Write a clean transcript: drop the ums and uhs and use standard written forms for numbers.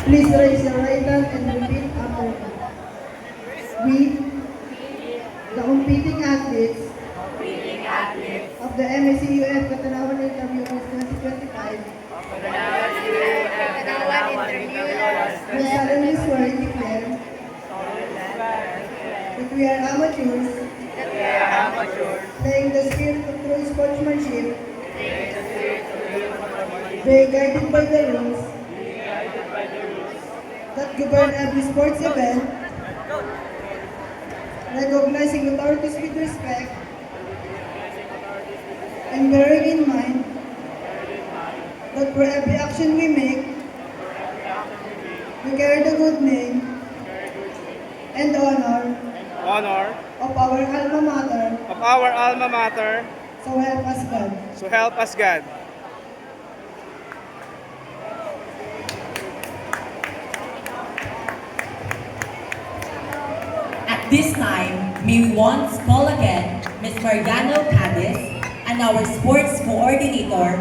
Please raise your right hand and repeat after me. We, the competing athletes of the MACUF Katanawan Interviewers 2025, we solemnly swear and declare that we are amateurs, playing the spirit of true sportsmanship, being guided by the rules that govern every sports event, recognizing authorities with respect, and bearing in mind that for every action we make, we carry the good name and honor of our alma mater, so help us God. So help us God. At this time, may we once call again Ms. Mariano Cadiz and our sports coordinator,